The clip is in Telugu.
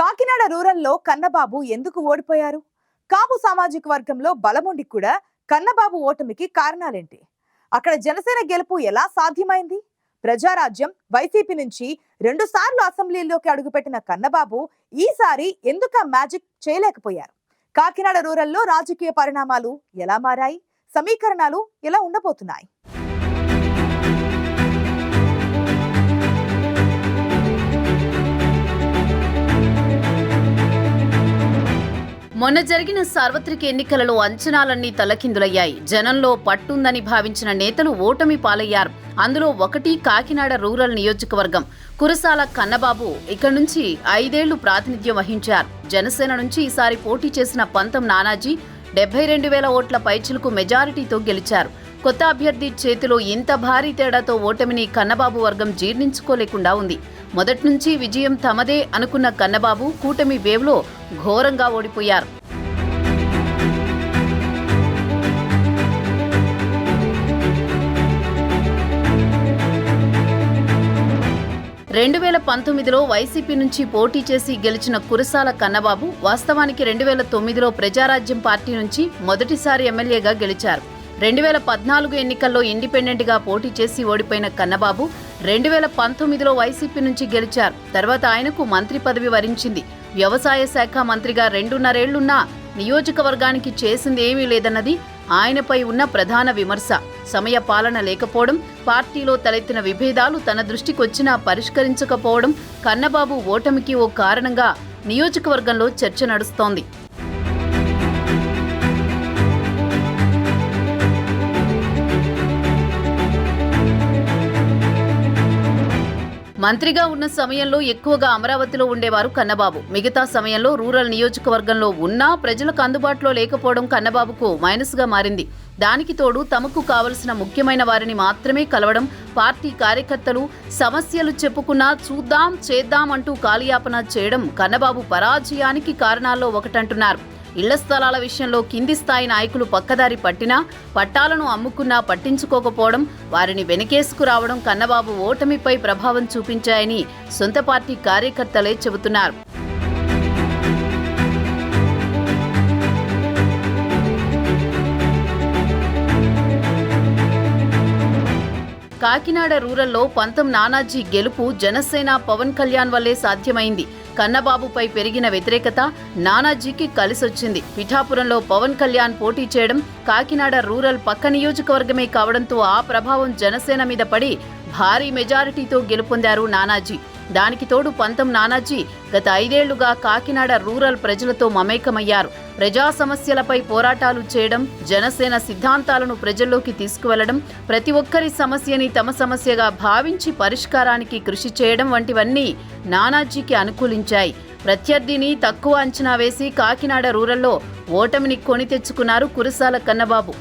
కాకినాడ రూరల్లో కన్నబాబు ఎందుకు ఓడిపోయారు? కాపు సామాజిక వర్గంలో బలముండి కూడా కన్నబాబు ఓటమికి కారణాలేంటి? అక్కడ జనసేన గెలుపు ఎలా సాధ్యమైంది? ప్రజారాజ్యం వైసీపీ నుంచి 2 సార్లు అసెంబ్లీలోకి అడుగుపెట్టిన కన్నబాబు ఈసారి ఎందుకు మ్యాజిక్ చేయలేకపోయారు? కాకినాడ రూరల్లో రాజకీయ పరిణామాలు ఎలా మారాయి? సమీకరణాలు ఎలా ఉండబోతున్నాయి? మొన్న జరిగిన సార్వత్రిక ఎన్నికలలో అంచనాలన్నీ తలకిందులయ్యాయి. జనంలో పట్టుందని భావించిన నేతలు ఓటమి పాలయ్యారు. అందులో ఒకటి కాకినాడ రూరల్ నియోజకవర్గం. కురసాల కన్నబాబు ఇక్కడి నుంచి 5 ఏళ్లు ప్రాతినిధ్యం వహించారు. జనసేన నుంచి ఈసారి పోటీ చేసిన పంతం నానాజీ 72,000 ఓట్ల పైచిలకు మెజారిటీతో గెలిచారు. కొత్త అభ్యర్థి చేతిలో ఇంత భారీ తేడాతో ఓటమిని కన్నబాబు వర్గం జీర్ణించుకోలేకుండా ఉంది. మొదటి నుంచి విజయం తమదే అనుకున్న కన్నబాబు కూటమి వేవ్లో ఘోరంగా ఓడిపోయారు. 2019లో వైసీపీ నుంచి పోటీ చేసి గెలిచిన కురసాల కన్నబాబు వాస్తవానికి 2009లో ప్రజారాజ్యం పార్టీ నుంచి మొదటిసారి ఎమ్మెల్యేగా గెలిచారు. 2014 ఎన్నికల్లో ఇండిపెండెంట్గా పోటీ చేసి ఓడిపోయిన కన్నబాబు 2019లో వైసీపీ నుంచి గెలిచారు. తర్వాత ఆయనకు మంత్రి పదవి వరించింది. వ్యవసాయ శాఖ మంత్రిగా 2.5 ఏళ్లున్నా నియోజకవర్గానికి చేసింది ఏమీ లేదన్నది ఆయనపై ఉన్న ప్రధాన విమర్శ. సమయ పాలన లేకపోవడం, పార్టీలో తలెత్తిన విభేదాలు తన దృష్టికొచ్చినా పరిష్కరించకపోవడం కన్నబాబు ఓటమికి ఓ కారణంగా నియోజకవర్గంలో చర్చ నడుస్తోంది. మంత్రిగా ఉన్న సమయంలో ఎక్కువగా అమరావతిలో ఉండేవారు కన్నబాబు. మిగతా సమయంలో రూరల్ నియోజకవర్గంలో ఉన్నా ప్రజలకు అందుబాటులో లేకపోవడం కన్నబాబుకు మైనస్గా మారింది. దానికి తోడు తమకు కావలసిన ముఖ్యమైన వారిని మాత్రమే కలవడం, పార్టీ కార్యకర్తలు సమస్యలు చెప్పుకున్నా చూద్దాం చేద్దాం అంటూ కాలయాపన చేయడం కన్నబాబు పరాజయానికి కారణాల్లో ఒకటంటున్నారు. ఇళ్ల స్థలాల విషయంలో కింది స్థాయి నాయకులు పక్కదారి పట్టినా, పట్టాలను అమ్ముకున్నా పట్టించుకోకపోవడం, వారిని వెనకేసుకురావడం కన్నబాబు ఓటమిపై ప్రభావం చూపించాయని సొంత పార్టీ కార్యకర్తలే చెబుతున్నారు. కాకినాడ రూరల్లో పంతం నానాజీ గెలుపు జనసేన పవన్ కళ్యాణ్ వల్లే సాధ్యమైంది. కన్నబాబుపై పెరిగిన వ్యతిరేకత నానాజీకి కలిసొచ్చింది. పిఠాపురంలో పవన్ కళ్యాణ్ పోటీ చేయడం కాకినాడ రూరల్ పక్క నియోజకవర్గమే కావడంతో ఆ ప్రభావం జనసేన మీద పడి భారీ మెజారిటీతో గెలుపొందారు నానాజీ. దానికి తోడు పంతం నానాజీ గత 5 ఏళ్లుగా కాకినాడ రూరల్ ప్రజలతో మమేకమయ్యారు. ప్రజా సమస్యలపై పోరాటాలు చేయడం, జనసేన సిద్ధాంతాలను ప్రజల్లోకి తీసుకువెళ్లడం, ప్రతి ఒక్కరి సమస్యని తమ సమస్యగా భావించి పరిష్కారానికి కృషి చేయడం వంటివన్నీ నానాజీకి అనుకూలించాయి. ప్రత్యర్థిని తక్కువ అంచనా వేసి కాకినాడ రూరల్లో ఓటమిని కొని తెచ్చుకున్నారు కురసాల కన్నబాబు.